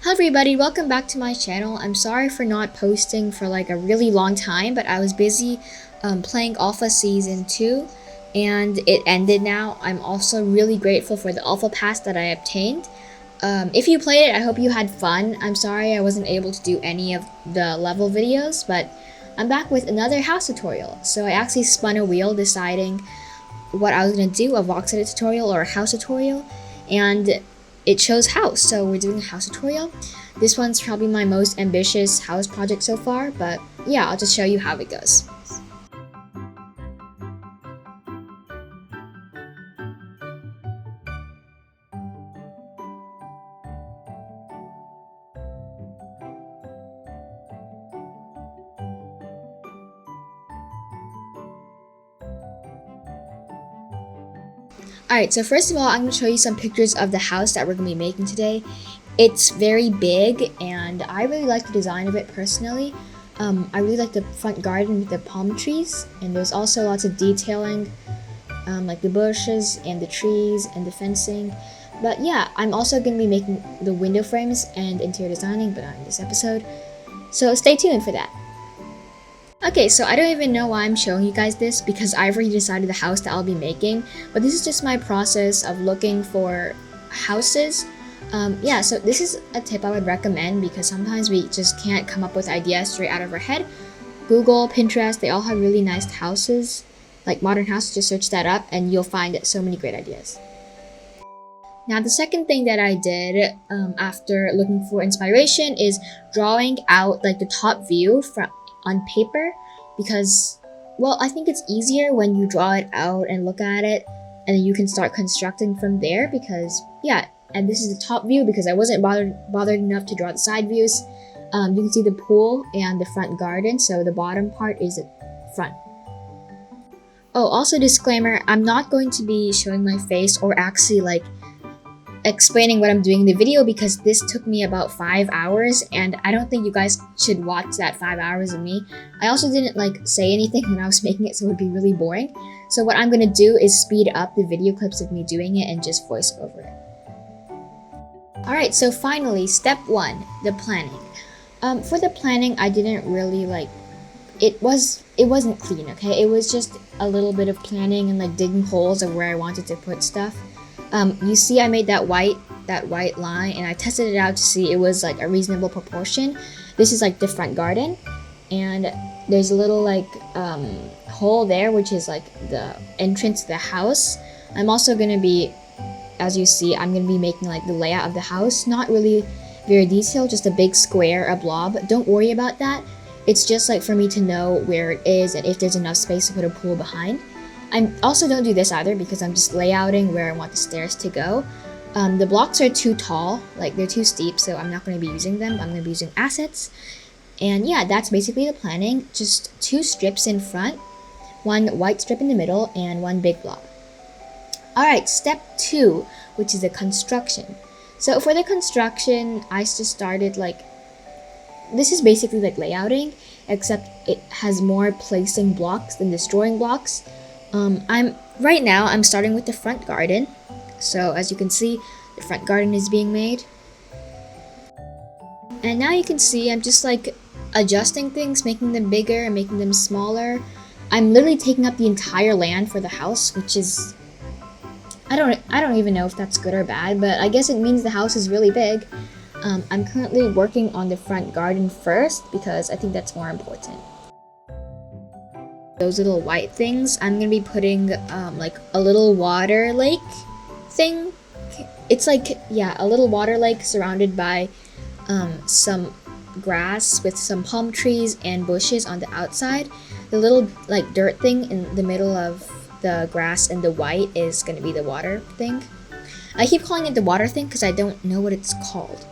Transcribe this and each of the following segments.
Hi everybody, welcome back to my channel. I'm sorry for not posting for like a really long time, but I was busy playing Alpha Season 2 and it ended now. I'm also really grateful for the Alpha Pass that I obtained. If you played it, I hope you had fun. I'm sorry I wasn't able to do any of the level videos, but I'm back with another house tutorial. So I actually spun a wheel deciding what I was going to do, a vox edit tutorial or a house tutorial, and it chose house, so we're doing a house tutorial. This one's probably my most ambitious house project so far, but yeah, I'll just show you how it goes. Alright, so first of all, I'm going to show you some pictures of the house that we're going to be making today. It's very big, and I really like the design of it personally. I really like the front garden with the palm trees, and there's also lots of detailing, like the bushes and the trees and the fencing. But yeah, I'm also going to be making the window frames and interior designing, but not in this episode. So stay tuned for that. Okay, so I don't even know why I'm showing you guys this because I've already decided the house that I'll be making, but this is just my process of looking for houses. Yeah, so this is a tip I would recommend because sometimes we just can't come up with ideas straight out of our head. Google, Pinterest, they all have really nice houses, like modern houses. Just search that up and you'll find so many great ideas. Now, the second thing that I did after looking for inspiration is drawing out like the top view on paper because, well, I think it's easier when you draw it out and look at it and then you can start constructing from there because, yeah, and this is the top view because I wasn't bothered enough to draw the side views. You can see the pool and the front garden, so the bottom part is the front. Oh, also disclaimer, I'm not going to be showing my face or actually like explaining what I'm doing in the video because this took me about 5 hours and I don't think you guys should watch that 5 hours of me. I also didn't like say anything when I was making it, so it would be really boring. So what I'm gonna do is speed up the video clips of me doing it and just voice over it. Alright, so finally, step 1, the planning. For the planning, I didn't really like, it wasn't clean, okay? It was just a little bit of planning and like digging holes of where I wanted to put stuff. You see I made that white line and I tested it out to see it was like a reasonable proportion. This is like the front garden and there's a little like hole there which is like the entrance to the house. I'm also gonna be, as you see, I'm gonna be making like the layout of the house, not really very detailed, just a big square, a blob. Don't worry about that. It's just like for me to know where it is and if there's enough space to put a pool behind. I also don't do this either because I'm just layouting where I want the stairs to go. The blocks are too tall, like they're too steep, so I'm not going to be using them. I'm going to be using assets. And yeah, that's basically the planning. Just 2 strips in front, 1 white strip in the middle, and 1 big blob. Alright, step 2, which is the construction. So for the construction, I just started like, this is basically like layouting, except it has more placing blocks than destroying blocks. Right now I'm starting with the front garden. So as you can see, the front garden is being made. And now you can see I'm just like adjusting things, making them bigger and making them smaller. I'm literally taking up the entire land for the house, which is, I don't even know if that's good or bad, but I guess it means the house is really big. I'm currently working on the front garden first because I think that's more important. Those little white things, I'm gonna be putting like a little water lake thing. It's like, yeah, a little water lake surrounded by some grass with some palm trees and bushes on the outside. The little like dirt thing in the middle of the grass and the white is gonna be the water thing. I keep calling it the water thing because I don't know what it's called.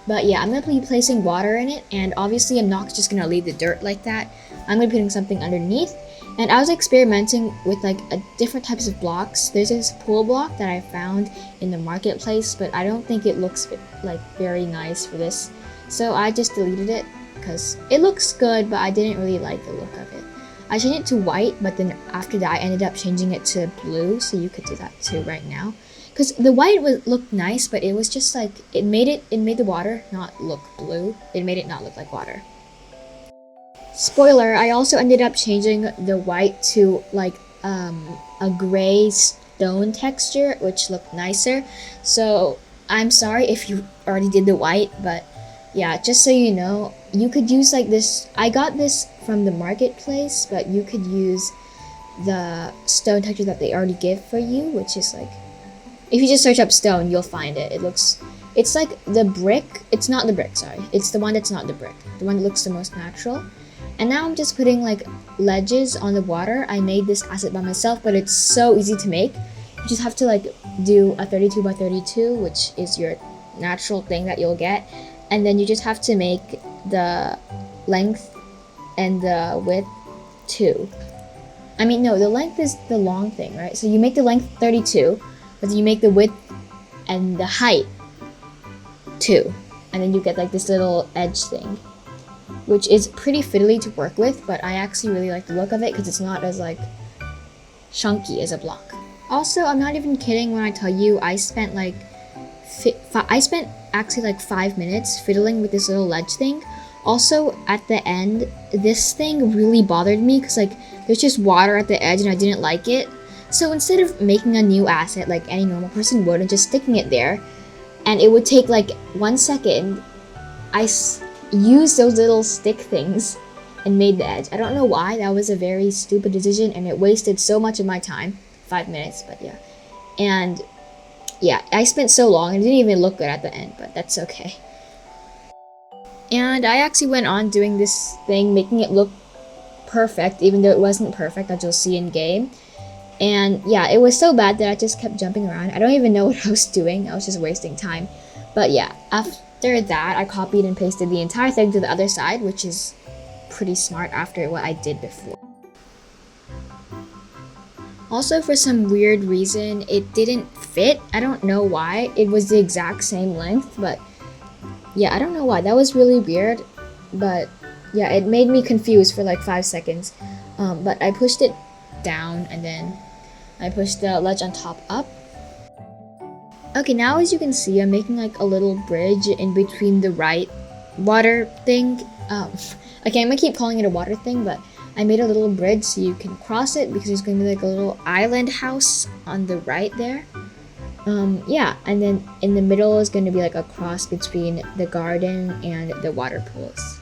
But yeah, I'm gonna be placing water in it, and obviously I'm not just gonna leave the dirt like that. I'm gonna be putting something underneath. And I was experimenting with like different types of blocks. There's this pool block that I found in the marketplace, but I don't think it looks like very nice for this. So I just deleted it because it looks good, but I didn't really like the look of it. I changed it to white, but then after that I ended up changing it to blue, so you could do that too right now. because the white would look nice, but it was just like it made the water not look blue. It made it not look like water. Spoiler, I also ended up changing the white to like a gray stone texture, which looked nicer. So I'm sorry if you already did the white, but yeah, just so you know, you could use like this. I got this from the marketplace, but you could use the stone texture that they already give for you, which is like, if you just search up stone, you'll find it. It's like the brick. It's not the brick, sorry. It's the one that's not the brick. The one that looks the most natural. And now I'm just putting like ledges on the water. I made this asset by myself, but it's so easy to make. You just have to like do a 32 by 32, which is your natural thing that you'll get. And then you just have to make the length and the width 2. I mean, no, the length is the long thing, right? So you make the length 32, but then you make the width and the height 2. And then you get like this little edge thing, which is pretty fiddly to work with, but I actually really like the look of it because it's not as like chunky as a block. Also, I'm not even kidding when I tell you I spent actually like 5 minutes fiddling with this little ledge thing. Also, at the end, this thing really bothered me because like there's just water at the edge and I didn't like it. So instead of making a new asset like any normal person would and just sticking it there, and it would take like 1 second, I used those little stick things and made the edge. I don't know why. That was a very stupid decision and it wasted so much of my time. 5 minutes, but yeah. And yeah, I spent so long and it didn't even look good at the end, but that's okay. And I actually went on doing this thing, making it look perfect, even though it wasn't perfect, as you'll see in game. And yeah, it was so bad that I just kept jumping around. I don't even know what I was doing. I was just wasting time. But yeah, after that, I copied and pasted the entire thing to the other side, which is pretty smart after what I did before. Also, for some weird reason, it didn't fit. I don't know why. It was the exact same length, but yeah, I don't know why. That was really weird, but yeah, it made me confused for like 5 seconds. But I pushed it down and then I pushed the ledge on top up. Okay, now as you can see, I'm making like a little bridge in between the right water thing. Okay, I'm gonna keep calling it a water thing, but I made a little bridge so you can cross it because there's gonna be like a little island house on the right there. Yeah, and then in the middle is gonna be like a cross between the garden and the water pools.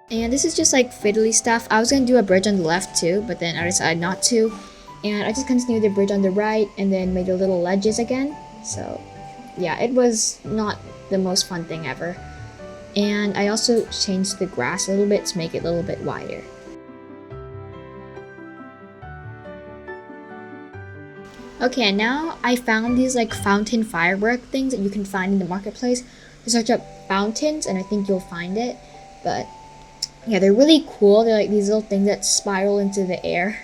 And this is just like fiddly stuff. I was gonna do a bridge on the left too, but then I decided not to. And I just continued the bridge on the right and then made the little ledges again. So yeah, it was not the most fun thing ever. And I also changed the grass a little bit to make it a little bit wider. Okay, now I found these like fountain firework things that you can find in the marketplace. You search up fountains and I think you'll find it. But yeah, they're really cool. They're like these little things that spiral into the air.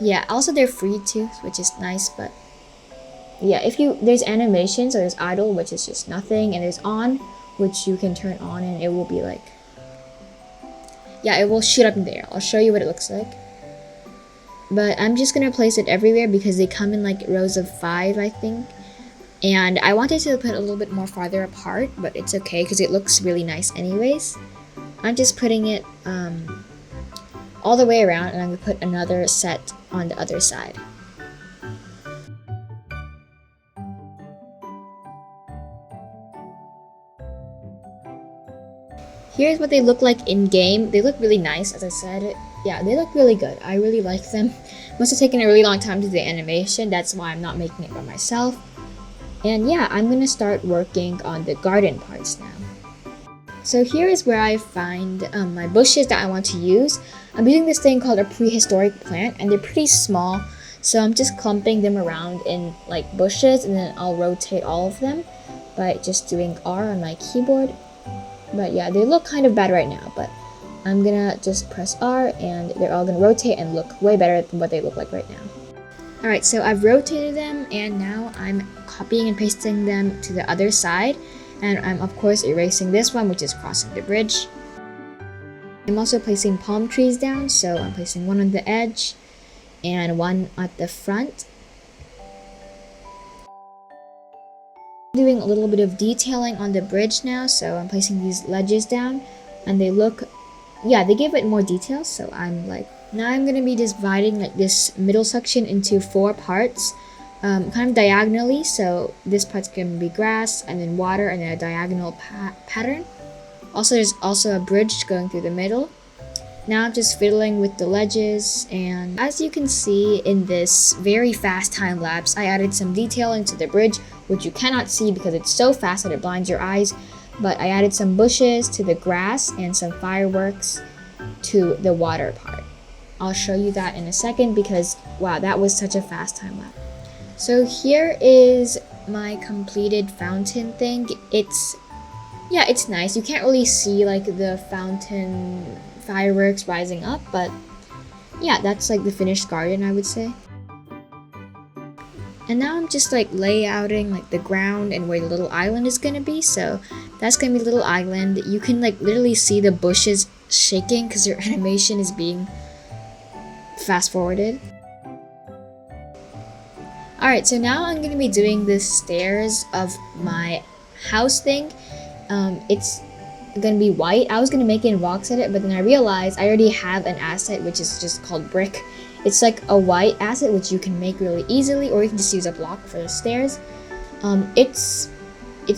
Yeah, also they're free too, which is nice, but yeah, there's animation, so there's idle, which is just nothing, and there's on, which you can turn on and it will be like, yeah, it will shoot up in the air. I'll show you what it looks like. But I'm just gonna place it everywhere because they come in like rows of 5, I think. And I wanted to put a little bit more farther apart, but it's okay because it looks really nice anyways. I'm just putting it all the way around and I'm gonna put another set on the other side. Here's what they look like in game. They look really nice, as I said. Yeah, they look really good. I really like them. Must have taken a really long time to do the animation. That's why I'm not making it by myself. And yeah, I'm gonna start working on the garden parts now. So here is where I find my bushes that I want to use. I'm using this thing called a prehistoric plant, and they're pretty small. So I'm just clumping them around in like bushes, and then I'll rotate all of them by just doing R on my keyboard. But yeah, they look kind of bad right now, but I'm gonna just press R and they're all gonna rotate and look way better than what they look like right now. Alright, so I've rotated them and now I'm copying and pasting them to the other side. And I'm of course erasing this one, which is crossing the bridge. I'm also placing palm trees down, so I'm placing one on the edge. and one at the front. Doing a little bit of detailing on the bridge now, so I'm placing these ledges down, and they look, yeah, they give it more detail. So I'm like, now I'm gonna be dividing like this middle section into 4 parts, kind of diagonally. So this part's gonna be grass, and then water, and then a diagonal pattern. Also, there's also a bridge going through the middle. Now I'm just fiddling with the ledges, and as you can see in this very fast time lapse, I added some detailing to the bridge, which you cannot see because it's so fast that it blinds your eyes, but I added some bushes to the grass and some fireworks to the water part. I'll show you that in a second because wow, that was such a fast time lapse. So here is my completed fountain thing. It's nice. You can't really see like the fountain fireworks rising up, but yeah, that's like the finished garden, I would say. And now I'm just like layouting like the ground and where the little island is gonna be. So that's gonna be a little island. You can like literally see the bushes shaking because your animation is being fast forwarded. Alright, so now I'm gonna be doing the stairs of my house thing. It's gonna be white. I was gonna make it in Vox Edit, but then I realized I already have an asset which is just called brick. It's like a white asset which you can make really easily, or you can just use a block for the stairs. It's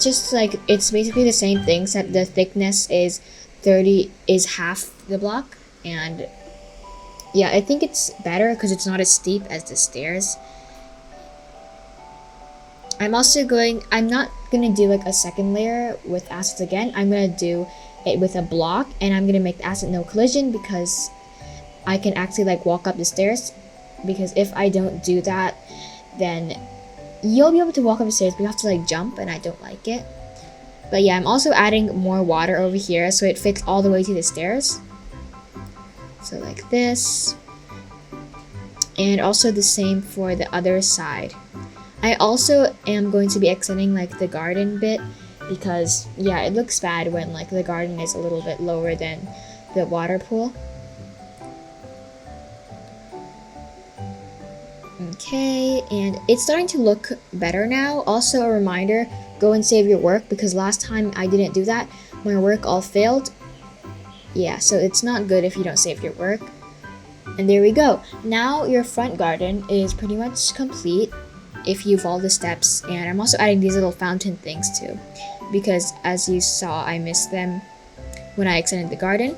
just like, it's basically the same thing except the thickness is half the block, and yeah, I think it's better because it's not as steep as the stairs. I'm not gonna do like a second layer with assets again. I'm gonna do it with a block, and I'm gonna make the asset no collision because I can actually like walk up the stairs, because if I don't do that, then you'll be able to walk up the stairs, but you have to like jump, and I don't like it. But yeah, I'm also adding more water over here so it fits all the way to the stairs. So like this, and also the same for the other side. I also am going to be extending like the garden bit because yeah, it looks bad when like the garden is a little bit lower than the water pool. Okay, and it's starting to look better now. Also a reminder, go and save your work because last time I didn't do that. My work all failed. Yeah, so it's not good if you don't save your work. And there we go. Now your front garden is pretty much complete if you follow the steps, and I'm also adding these little fountain things too because as you saw, I missed them when I extended the garden.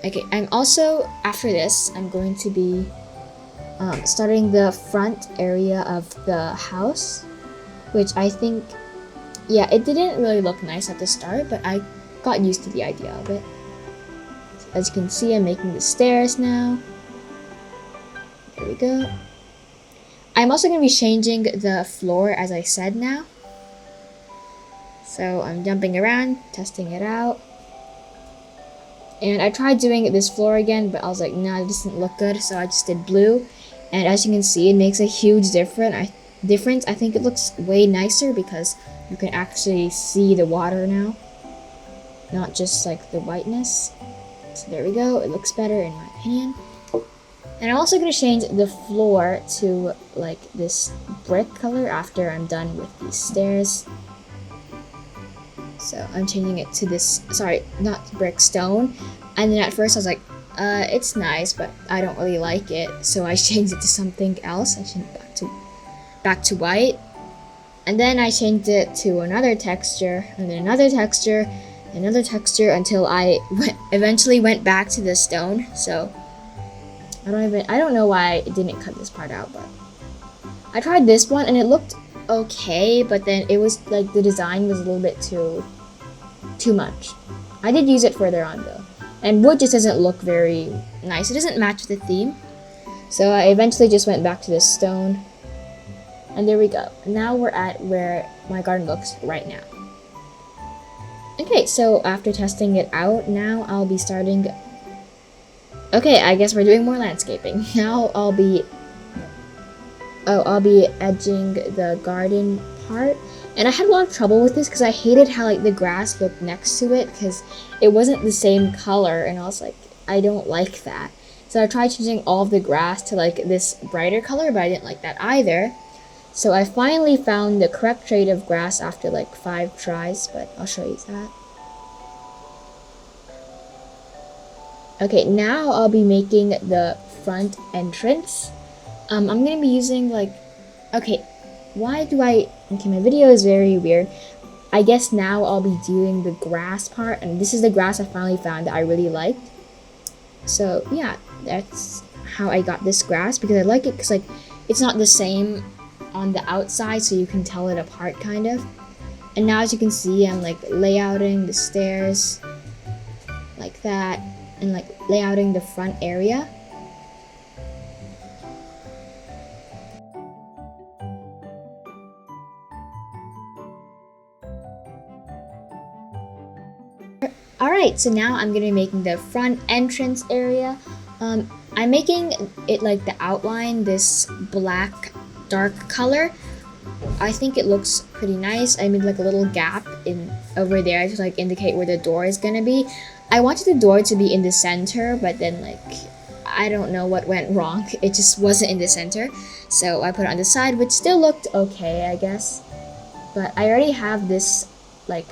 Okay, I'm also, after this, I'm going to be starting the front area of the house, which I think, yeah, it didn't really look nice at the start, but I got used to the idea of it. So as you can see, I'm making the stairs now. There we go. I'm also going to be changing the floor as I said now. So I'm jumping around, testing it out. And I tried doing this floor again, but I was like, nah, it doesn't look good, so I just did blue. And as you can see, it makes a huge difference. I think it looks way nicer because you can actually see the water now, not just like the whiteness. So there we go, it looks better in my opinion. And I'm also going to change the floor to like this brick color after I'm done with these stairs. So I'm changing it to this, sorry, not brick, stone. And then at first I was like, it's nice, but I don't really like it. So I changed it to something else. I changed it back to white. And then I changed it to another texture, and then another texture, until I eventually went back to the stone. So I don't know why I didn't cut this part out, but I tried this one and it looked okay, but then it was like the design was a little bit too much. I did use it further on though, and wood just doesn't look very nice. It doesn't match the theme, so I eventually just went back to this stone, and there we go. Now we're at where my garden looks right now. Okay, so after testing it out, now I'll be starting. Okay, I guess we're doing more landscaping. Now I'll be edging the garden part. And I had a lot of trouble with this because I hated how like the grass looked next to it because it wasn't the same color, and I was like, I don't like that. So I tried changing all of the grass to like this brighter color, but I didn't like that either. So I finally found the correct shade of grass after like 5 tries, but I'll show you that. Okay, now I'll be making the front entrance. I'm gonna be using like, okay, my video is very weird. I guess now I'll be doing the grass part, and this is the grass I finally found that I really liked. So yeah, that's how I got this grass, because I like it because like it's not the same on the outside, so you can tell it apart kind of. And now as you can see, I'm like layouting the stairs like that, and like layouting the front area. Alright, so now I'm going to be making the front entrance area. I'm making it like the outline, this black dark color. I think it looks pretty nice. I made like a little gap in over there to like indicate where the door is going to be. I wanted the door to be in the center, but then like I don't know what went wrong. It just wasn't in the center. So I put it on the side, which still looked okay, I guess. But I already have this like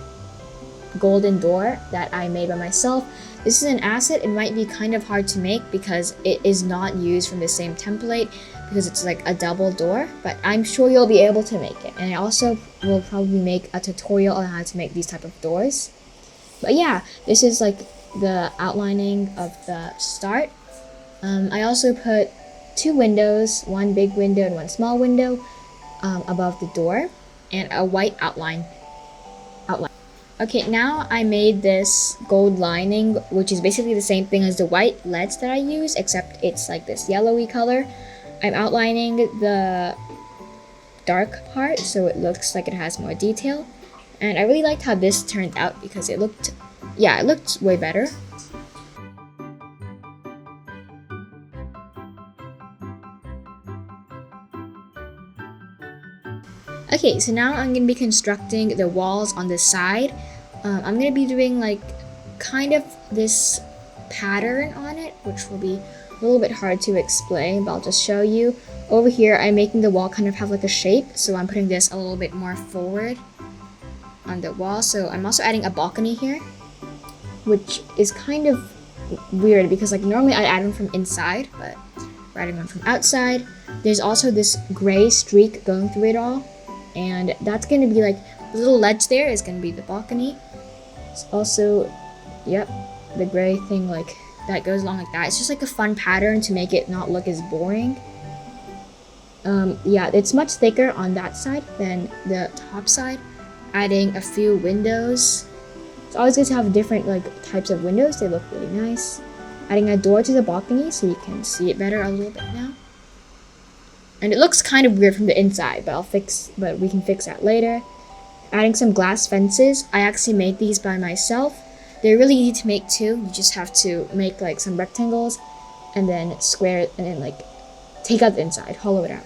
golden door that I made by myself. This is an asset. It might be kind of hard to make because it is not used from the same template, because it's like a double door, but I'm sure you'll be able to make it. And I also will probably make a tutorial on how to make these type of doors. But yeah, this is like the outlining of the start. I also put 2 windows, one big window and one small window above the door, and a white outline. Okay, now I made this gold lining, which is basically the same thing as the white LEDs that I use, except it's like this yellowy color. I'm outlining the dark part so it looks like it has more detail. And I really liked how this turned out because it looked way better. Okay, so now I'm going to be constructing the walls on the side. I'm going to be doing like kind of this pattern on it, which will be a little bit hard to explain, but I'll just show you. Over here, I'm making the wall kind of have like a shape, so I'm putting this a little bit more forward on the wall. So I'm also adding a balcony here, which is kind of weird because like normally I add them from inside, but we're adding them from outside. There's also this gray streak going through it all, and that's going to be like the little ledge there is going to be the balcony. It's also, yep, the gray thing like that goes along like that. It's just like a fun pattern to make it not look as boring. Yeah, it's much thicker on that side than the top side. Adding a few windows. It's always good to have different like types of windows. They look really nice. Adding a door to the balcony so you can see it better a little bit now. And it looks kind of weird from the inside, but we can fix that later. Adding some glass fences. I actually made these by myself. They're really easy to make too. You just have to make like some rectangles and then square it and then like take out the inside, hollow it out.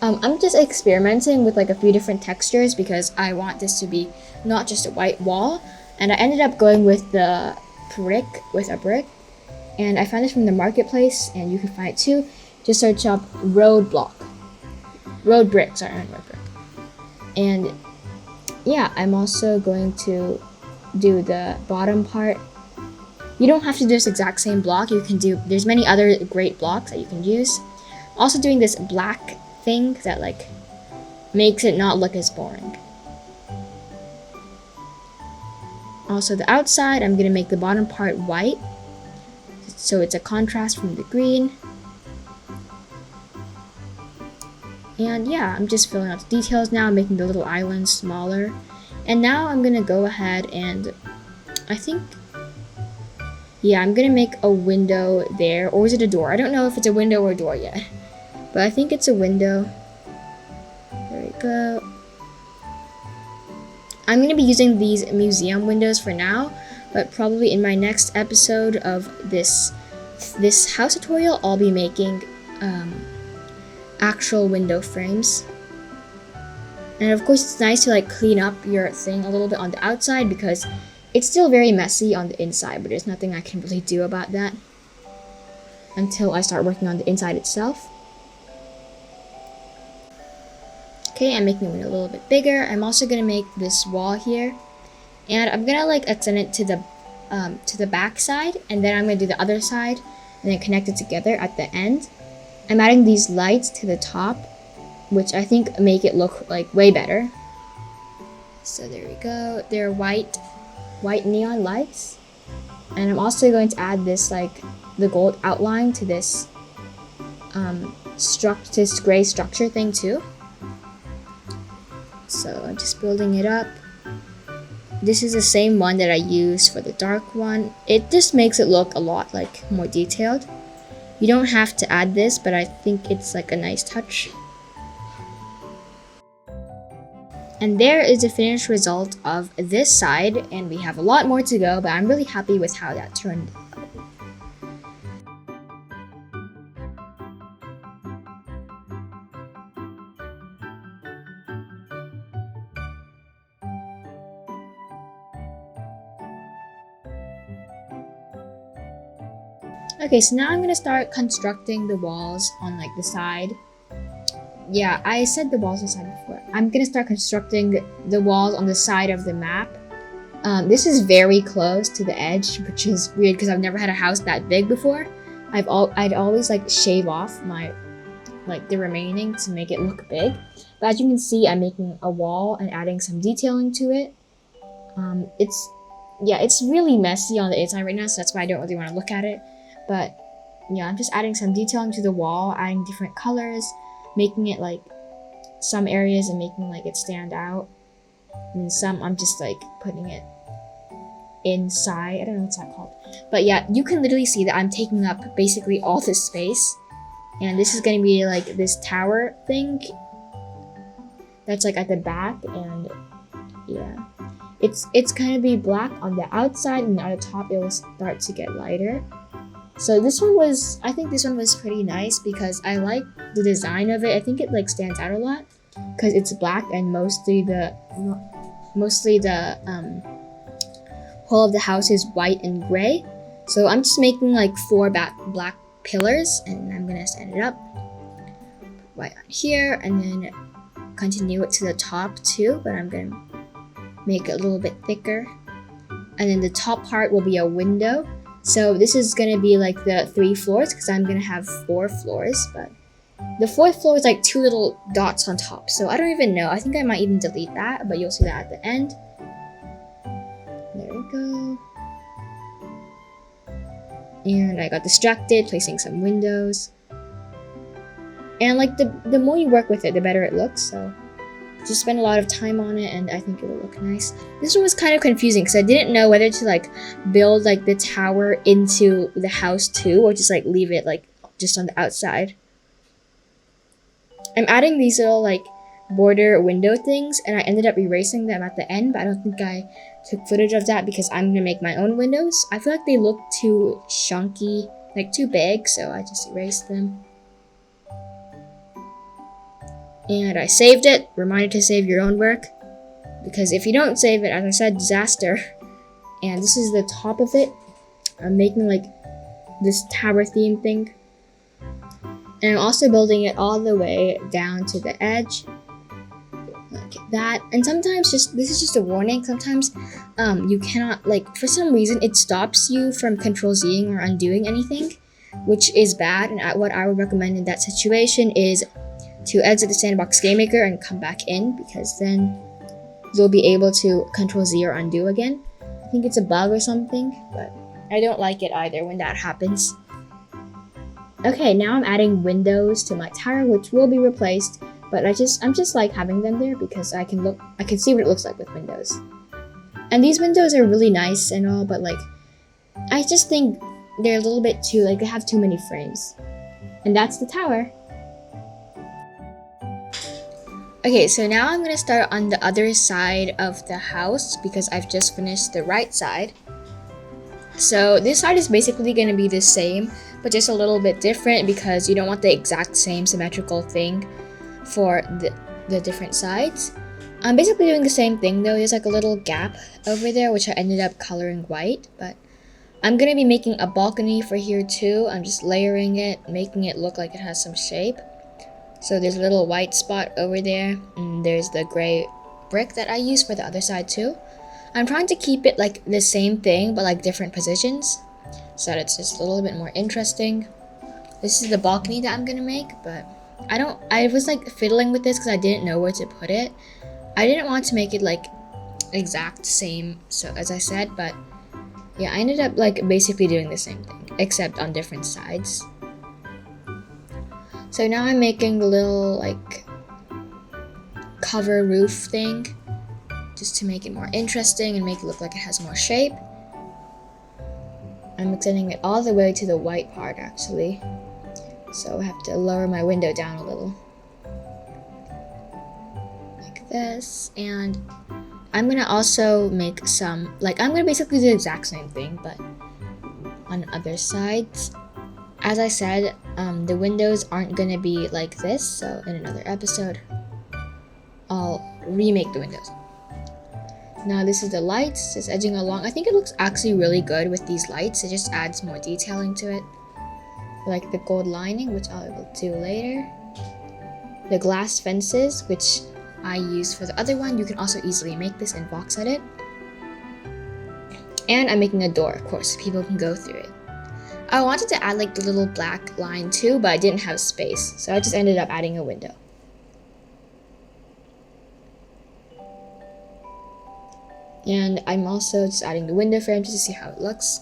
I'm just experimenting with like a few different textures because I want this to be not just a white wall, and I ended up going with a brick, and I found this from the marketplace, and you can find it too. Just search up road brick. And yeah, I'm also going to do the bottom part. You don't have to do this exact same block. There's many other great blocks that you can use. Also doing this black thing that like makes it not look as boring. Also the outside, I'm gonna make the bottom part white, so it's a contrast from the green. And yeah, I'm just filling out the details now, making the little islands smaller. And now I'm gonna go ahead and I'm gonna make a window there, or is it a door? I don't know if it's a window or a door yet, but I think it's a window. There we go. I'm gonna be using these museum windows for now, but probably in my next episode of this house tutorial, I'll be making actual window frames. And of course, it's nice to like clean up your thing a little bit on the outside because it's still very messy on the inside, but there's nothing I can really do about that. until I start working on the inside itself. Okay, I'm making it a little bit bigger. I'm also gonna make this wall here, and I'm gonna like extend it to the back side, and then I'm gonna do the other side and then connect it together at the end. I'm adding these lights to the top, which I think make it look like way better. So there we go. They're white neon lights. And I'm also going to add this like the gold outline to this this gray structure thing too. So I'm just building it up. This is the same one that I used for the dark one. It just makes it look a lot like more detailed. You don't have to add this, but I think it's like a nice touch. And there is the finished result of this side, and we have a lot more to go, but I'm really happy with how that turned out. Okay, so now I'm gonna start constructing the walls on like the side. Yeah, I said the walls on the side before. I'm gonna start constructing the walls on the side of the map. This is very close to the edge, which is weird because I've never had a house that big before. I'd always like shave off my the remaining to make it look big. But as you can see, I'm making a wall and adding some detailing to it. It's really messy on the inside right now, so that's why I don't really want to look at it. But yeah, I'm just adding some detailing to the wall, adding different colors, making it like some areas and making like it stand out. And then some I'm just like putting it inside. I don't know what's that called. But yeah, you can literally see that I'm taking up basically all this space. And this is gonna be like this tower thing that's like at the back, and yeah. It's gonna be black on the outside, and on the top it will start to get lighter. So I think this one was pretty nice because I like the design of it. I think it like stands out a lot because it's black and mostly the whole of the house is white and gray. So I'm just making like 4 black pillars, and I'm gonna stand it up right on here and then continue it to the top too, but I'm gonna make it a little bit thicker. And then the top part will be a window. So this is gonna be like the 3 floors because I'm gonna have 4 floors, but the 4th floor is like 2 little dots on top. So I don't even know. I think I might even delete that, but you'll see that at the end. There we go. And I got distracted placing some windows. And like the more you work with it, the better it looks. So just spend a lot of time on it, and I think it will look nice. This one was kind of confusing because I didn't know whether to like build like the tower into the house too, or just like leave it like just on the outside. I'm adding these little like border window things, and I ended up erasing them at the end, but I don't think I took footage of that because I'm gonna make my own windows. I feel like they look too chunky, like too big, so I just erased them. And I saved it. Reminder to save your own work, because if you don't save it, as I said, disaster. And this is the top of it. I'm making like this tower theme thing. And I'm also building it all the way down to the edge. Like that. And sometimes this is just a warning. Sometimes you cannot, like, for some reason it stops you from Control-Zing or undoing anything, which is bad. And what I would recommend in that situation is to exit the Sandbox Gamemaker and come back in, because then you'll be able to Control-Z or undo again. I think it's a bug or something, but I don't like it either when that happens. Okay, now I'm adding windows to my tower, which will be replaced, but I'm just like having them there because I can see what it looks like with windows. And these windows are really nice and all, but like I just think they're a little bit too, like, they have too many frames. And that's the tower. Okay, so now I'm gonna start on the other side of the house because I've just finished the right side. So this side is basically gonna be the same, but just a little bit different because you don't want the exact same symmetrical thing for the different sides. I'm basically doing the same thing though. There's like a little gap over there which I ended up coloring white, but I'm gonna be making a balcony for here too. I'm just layering it, making it look like it has some shape. So there's a little white spot over there, and there's the gray brick that I use for the other side too. I'm trying to keep it like the same thing, but like different positions, so that it's just a little bit more interesting. This is the balcony that I'm gonna make, but I was like fiddling with this because I didn't know where to put it. I didn't want to make it like exact same, so as I said, but yeah, I ended up like basically doing the same thing, except on different sides. So now I'm making a little like cover roof thing, just to make it more interesting and make it look like it has more shape. I'm extending it all the way to the white part actually, so I have to lower my window down a little, like this. And I'm gonna also make some, like I'm gonna basically do the exact same thing, but on other sides. As I said, the windows aren't gonna be like this, so in another episode, I'll remake the windows. Now this is the lights, just edging along. I think it looks actually really good with these lights. It just adds more detailing to it. Like the gold lining, which I will do later. The glass fences, which I use for the other one. You can also easily make this and box edit. And I'm making a door, of course, so people can go through it. I wanted to add like the little black line too, but I didn't have space, so I just ended up adding a window. And I'm also just adding the window frame just to see how it looks.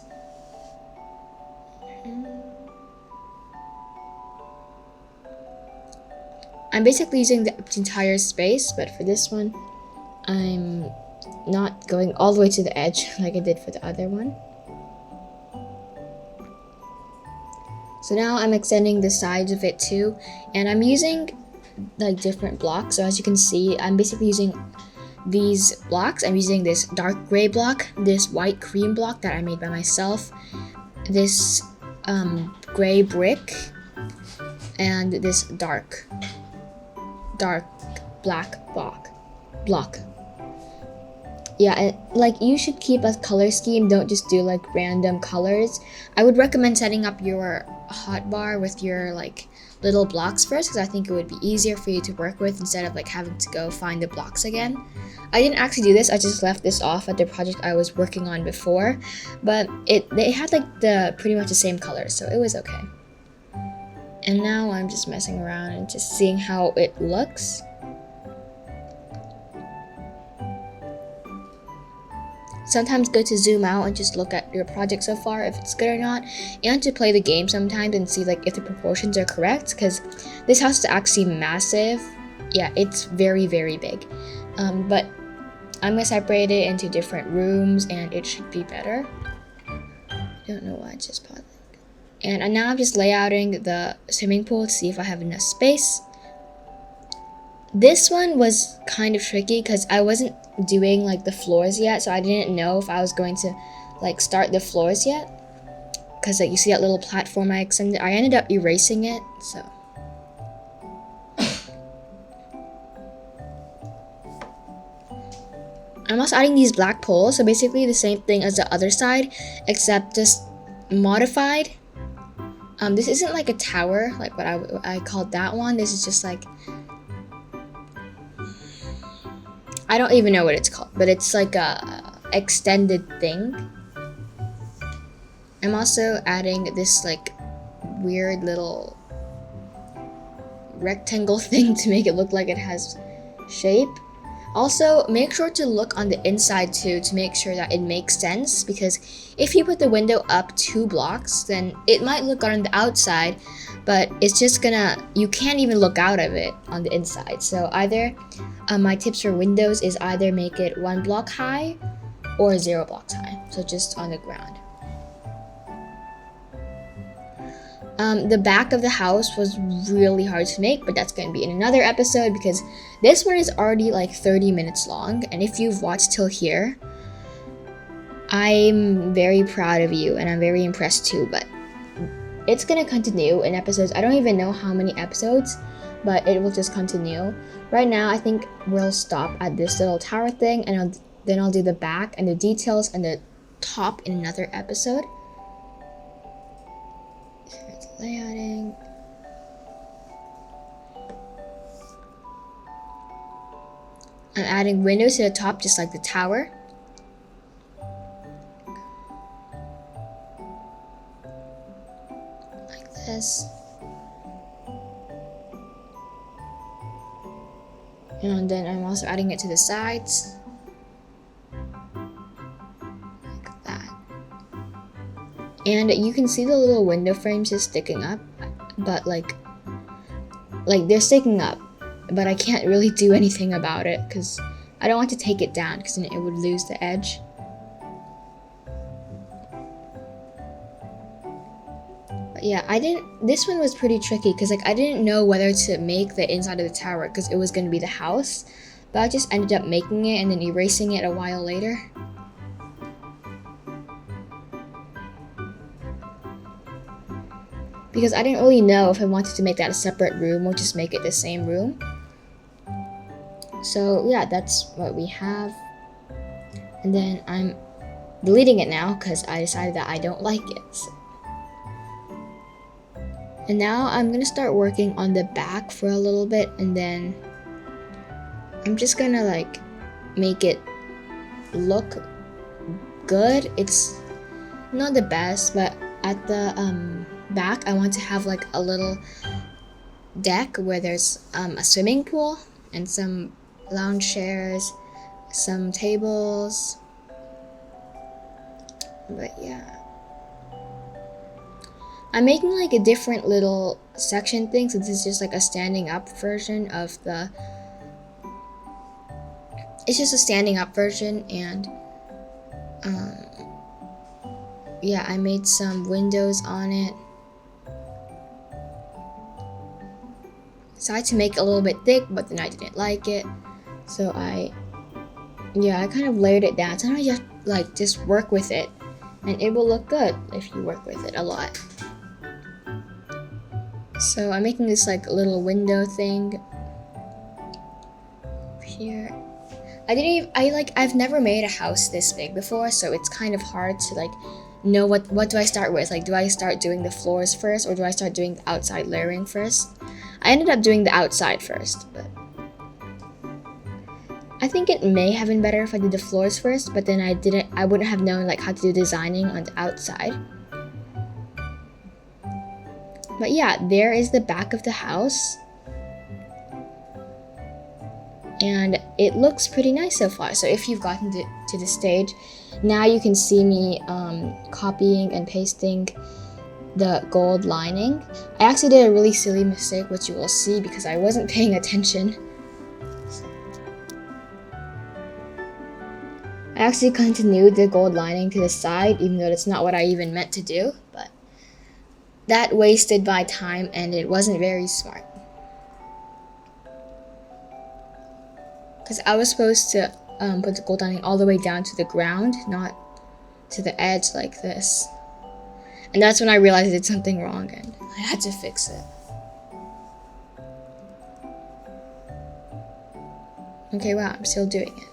I'm basically using the entire space, but for this one, I'm not going all the way to the edge like I did for the other one. So now I'm extending the sides of it too, and I'm using like different blocks. So as you can see, I'm basically using these blocks. I'm using this dark gray block, this white cream block that I made by myself, this gray brick, and this dark black block. Yeah, and like you should keep a color scheme. Don't just do like random colors. I would recommend setting up your hotbar with your like little blocks first, because I think it would be easier for you to work with instead of like having to go find the blocks again. I didn't actually do this. I just left this off at the project I was working on before, but they had like the pretty much the same colors, so it was okay. And now I'm just messing around and just seeing how it looks. Sometimes good to zoom out and just look at your project so far, if it's good or not, and to play the game sometimes and see like if the proportions are correct, because this house is actually massive. Yeah, it's very, very big. But I'm gonna separate it into different rooms and it should be better. I don't know why I just paused. And now I'm just layouting the swimming pool to see if I have enough space. This one was kind of tricky because I wasn't doing like the floors yet, so I didn't know if I was going to like start the floors yet. Because like you see that little platform I extended, I ended up erasing it, so. I'm also adding these black poles, so basically the same thing as the other side, except just modified. This isn't like a tower, like what I called that one. This is just like, I don't even know what it's called, but it's like a extended thing. I'm also adding this like weird little rectangle thing to make it look like it has shape. Also, make sure to look on the inside too to make sure that it makes sense, because if you put the window up 2 blocks, then it might look good on the outside, but it's just you can't even look out of it on the inside. So either, my tips for windows is either make it 1 block high or 0 blocks high, so just on the ground. The back of the house was really hard to make, but that's going to be in another episode because this one is already like 30 minutes long, and if you've watched till here, I'm very proud of you and I'm very impressed too, but it's going to continue in episodes. I don't even know how many episodes, but it will just continue. Right now, I think we'll stop at this little tower thing, and then I'll do the back and the details and the top in another episode. layouting. I'm adding windows to the top just like the tower. Like this. And then I'm also adding it to the sides. Like that. And you can see the little window frames just sticking up, but like they're sticking up, but I can't really do anything about it because I don't want to take it down because then it would lose the edge. But yeah, this one was pretty tricky because like I didn't know whether to make the inside of the tower because it was going to be the house, but I just ended up making it and then erasing it a while later. Because I didn't really know if I wanted to make that a separate room or just make it the same room. So yeah, that's what we have. And then I'm deleting it now because I decided that I don't like it. So. And now I'm gonna start working on the back for a little bit, and then I'm just gonna like make it look good. It's not the best, but at the back I want to have like a little deck where there's a swimming pool and some lounge chairs, some tables. But yeah, I'm making like a different little section thing, so this is just like a standing up version of the it's just a standing up version. And yeah, I made some windows on it. Decided to make it a little bit thick, but then I didn't like it, so I kind of layered it down. Sometimes you have to just work with it, and it will look good if you work with it a lot. So I'm making this like little window thing here. I've never made a house this big before, so it's kind of hard to like know what do I start with. Like, do I start doing the floors first, or do I start doing the outside layering first? I ended up doing the outside first, but I think it may have been better if I did the floors first, but then I wouldn't have known like how to do designing on the outside. But yeah, there is the back of the house. And it looks pretty nice so far. So if you've gotten to this stage, now you can see me copying and pasting the gold lining. I actually did a really silly mistake, which you will see because I wasn't paying attention. I actually continued the gold lining to the side, even though that's not what I even meant to do, but that wasted my time and it wasn't very smart. Because I was supposed to put the gold lining all the way down to the ground, not to the edge like this. And that's when I realized I did something wrong and I had to fix it. Okay, wow, I'm still doing it.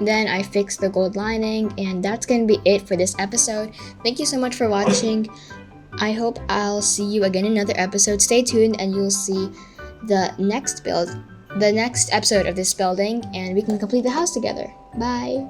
Then I fixed the gold lining, and that's gonna be it for this episode. Thank you so much for watching. I hope I'll see you again in another episode. Stay tuned and you'll see the next episode of this building, and we can complete the house together. Bye!